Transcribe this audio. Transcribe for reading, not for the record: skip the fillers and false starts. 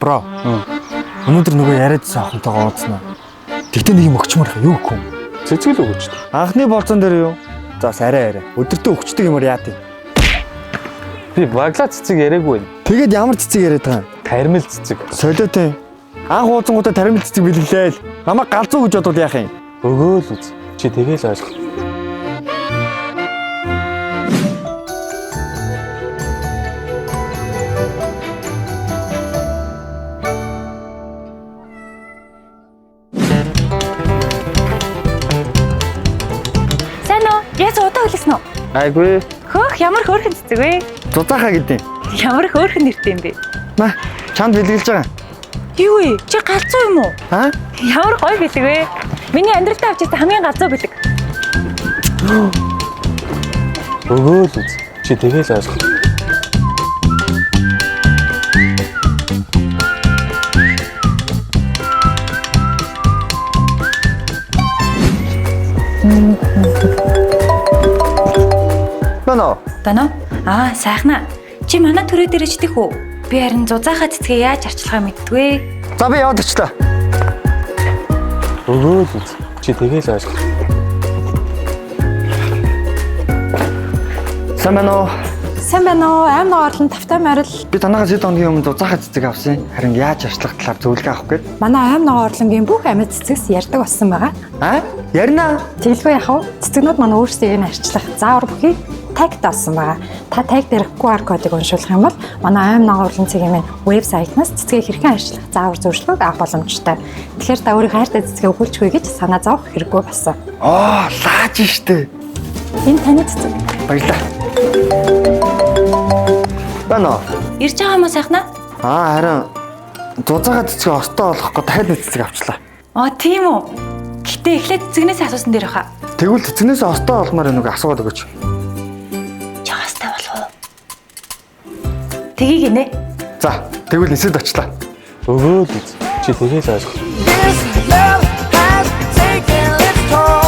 Бро. Өнөөдөр нөгөө яриадсан охинтойгоо уулзнаа. Тэгтээ нэг юм өгчмөр юу гэх юм? Цэцгэл өгч. Анхны болцон дээр юу? За бас арай. Өдөртөө өгчдөг юмар яа тий. Би баглаа цэцэг яриаггүй. Тэгээд ямар цэцэг яриад байгаа юм? Тармил цэцэг. Солиотой. Анх уулзангуудаа тармил цэцэг бэлгэлээ л. Намайг галзуу гэж бодвол яах юм? Өгөөл үз. Чи тэгэл ойлгох. Яс удаа хэлсэн үү? Айгүй. Хөөх ямар хөөрхөн цэцэг вэ? Зузаахаа гэдэг. Ямар хөөрхөн нэртэй юм бэ? Маа, чанд бэлгэлж байгаа. Юу вэ? Чи галзуу юм уу? Аа? Ямар гоё бэлэг вэ? Миний амьдралтаа авч ирсэн хамгийн галзуу бэлэг. Өгөөл үз. Чи тэгэл ойлгох. Бано. Дано? Сайхна. Чи манай төрөө дээр ичдэх үү? Би харин зузаахаа цэцгээ яаж арчлахаа мэддгүй. За би яваад очлоо. Өгөөл үз. Чи тэгэл ойлгох. Сайн байна уу? Сайн байна уу? Аим ногоорлон тавтай морил. Би танахаас хэд хоногийн өмнө зузаахаа цэцэг авсан. Харин яаж арчлах талаар зөвлөгөө авах гээд. Манай аим ногоорлонгийн бүх амьд цэцгээс ярьдаг болсон байгаа. Аа? Ярина. Тэгэлгүй яах вэ? Цэцгнүүд маань өөрсдөө энэ арчлах заавар бүхий тагт болсон байгаа. Та таг дээр QR кодыг уншуулах юм бол манай аим ногоорлон цэгийн минь вебсайтнаас цэцгээ хэрхэн арчлах заавар зөвшөөрлөг авах боломжтой. Тэгэхээр та өөрийнхөө хайртай цэцгээ өгүүлчихвэ гэж санаа зовох хэрэггүй болсон. Лааж штэ. Энэ таны цэцэг. Баярлалаа. Бано. Ирж байгаа юм уу сайхна? Харин зузаахаа цэцгээ остоо олохгүй дахиад нэг цэцэг авчлаа. Тийм үү? Гэтэ эхлээд цэцгнээс асуусан дээр баха. Тэгвэл цэцгнээс остоо олмоор нэг асууад өгөөч. Чагастай болов уу? Тгий гинэ. За, тэгвэл нисэд очлаа. Өгөөл үз. Чи тэгэл ойлгох. This love has taken its toll.